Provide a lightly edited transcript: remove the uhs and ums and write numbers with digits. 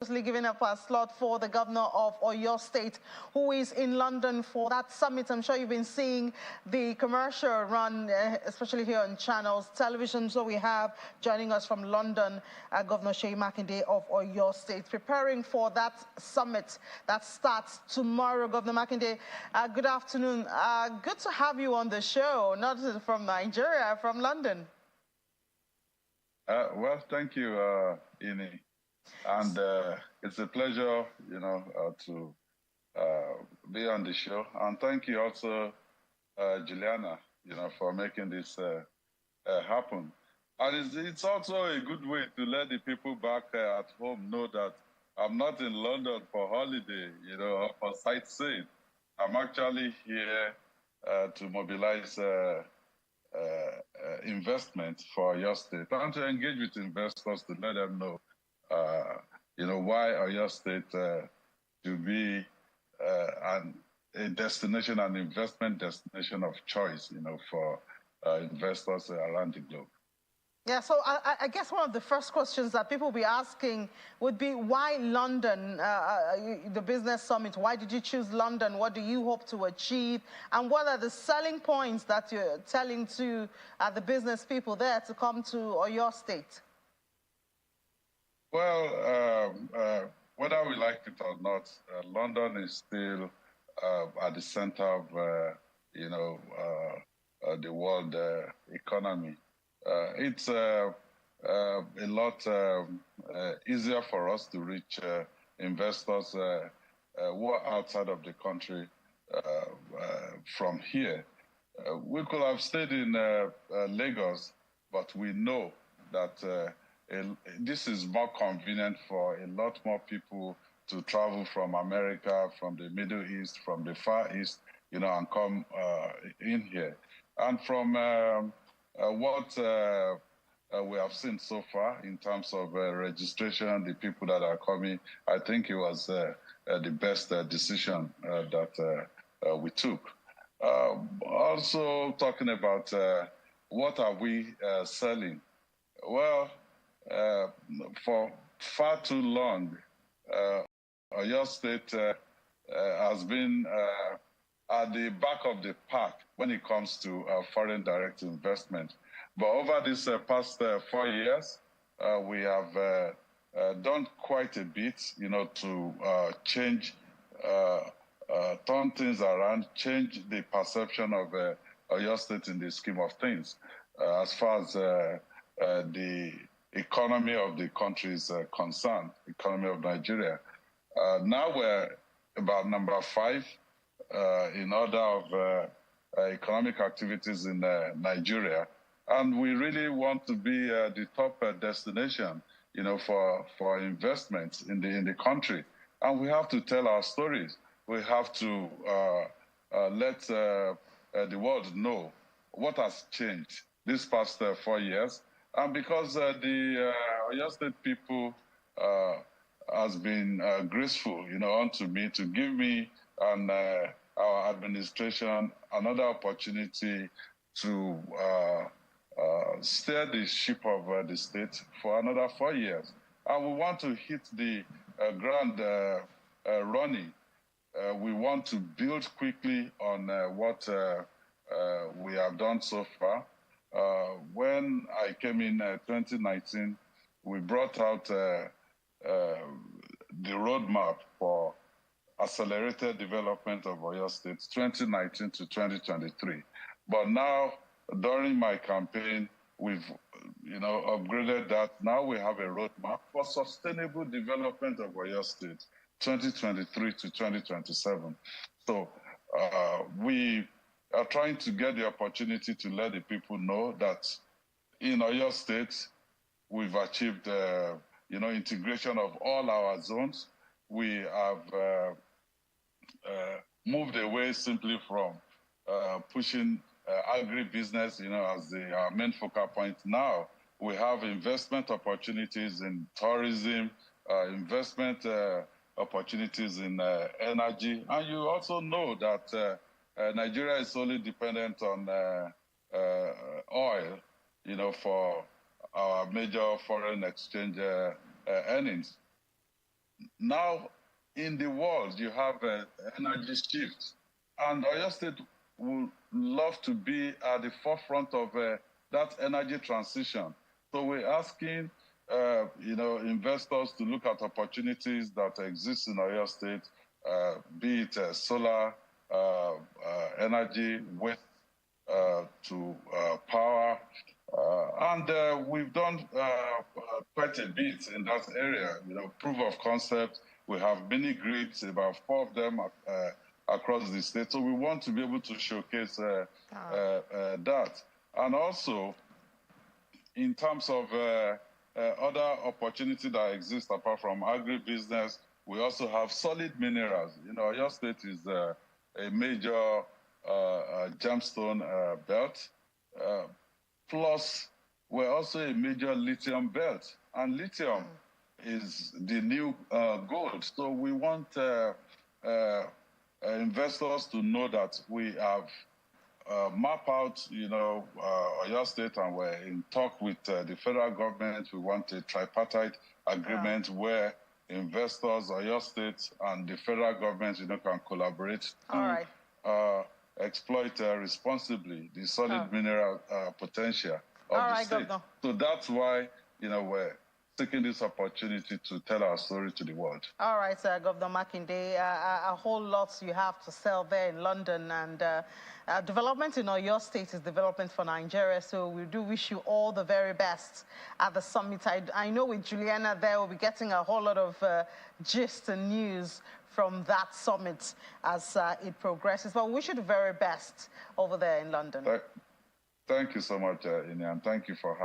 Giving up a slot for the governor of Oyo State, who is in London for that summit. I'm sure you've been seeing the commercial run, especially here on channels, television. So we have joining us from London, Governor Seyi Makinde of Oyo State, preparing for that summit that starts tomorrow. Governor Makinde, good afternoon. Good to have you on the show, not from Nigeria, from London. Well, thank you, Ini. And it's a pleasure, to be on the show. And thank you also, Juliana, for making this happen. And it's also a good way to let the people back at home know that I'm not in London for holiday, or for sightseeing. I'm actually here to mobilize investment for your state and to engage with investors to let them know why Oyo State to be a destination, an investment destination of choice, for investors around the globe. Yeah, so I guess one of the first questions that people will be asking would be, why London, the business summit? Why did you choose London? What do you hope to achieve? And what are the selling points that you're telling to the business people there to come to Oyo State? Well, whether we like it or not, London is still at the center of, the world economy. It's a lot easier for us to reach investors who are outside of the country from here. We could have stayed in Lagos, but we know that this is more convenient for a lot more people to travel from America, from the Middle East, from the Far East, and come in here. And from what we have seen so far in terms of registration, the people that are coming, I think it was the best decision that we took. Also talking about what are we selling? Well, for far too long, Oyo State has been at the back of the pack when it comes to foreign direct investment. But over these past 4 years, we have done quite a bit, to change, turn things around, change the perception of Oyo State in the scheme of things. As far as the economy of the country is concerned, economy of Nigeria. Now we're about number 5 in order of economic activities in Nigeria. And we really want to be the top destination, for investments in the country. And we have to tell our stories. We have to let the world know what has changed these past 4 years. And because the Oyo State people has been graceful, unto me to give me and our administration another opportunity to steer the ship of the state for another 4 years. And we want to hit the ground running. We want to build quickly on what we have done so far. When I came in 2019, we brought out the roadmap for accelerated development of Oyo State 2019 to 2023. But now, during my campaign, we've upgraded that. Now we have a roadmap for sustainable development of Oyo State 2023 to 2027. So we are trying to get the opportunity to let the people know that in Oyo State, we've achieved integration of all our zones. We have moved away simply from pushing agribusiness, as our main focal point. Now we have investment opportunities in tourism, investment opportunities in energy. And you also know that Nigeria is solely dependent on oil, for our major foreign exchange earnings. now in the world, you have an energy shift. And Oyo State would love to be at the forefront of that energy transition. So we're asking, investors to look at opportunities that exist in Oyo State, be it solar energy, waste to power. And we've done quite a bit in that area, proof of concept. We have mini grids, about 4 of them across the state. So we want to be able to showcase that. And also, in terms of other opportunities that exist apart from agribusiness, we also have solid minerals. Your state is a major gemstone belt. Plus, we're also a major lithium belt. And lithium is the new gold. So we want investors to know that we have map out, Oyo State, and we're in talk with the federal government. We want a tripartite agreement where investors, Oyo State, and the federal government, can collaborate to exploit responsibly the solid mineral potential of the state. Governor. So that's why, we're taking this opportunity to tell our story to the world. All right, Governor Makinde, a whole lot you have to sell there in London, and development in Oyo State is development for Nigeria, so we do wish you all the very best at the summit. I know with Juliana there, we'll be getting a whole lot of gist and news from that summit as it progresses. But we wish you the very best over there in London. Thank you so much, Ine, and thank you for having me.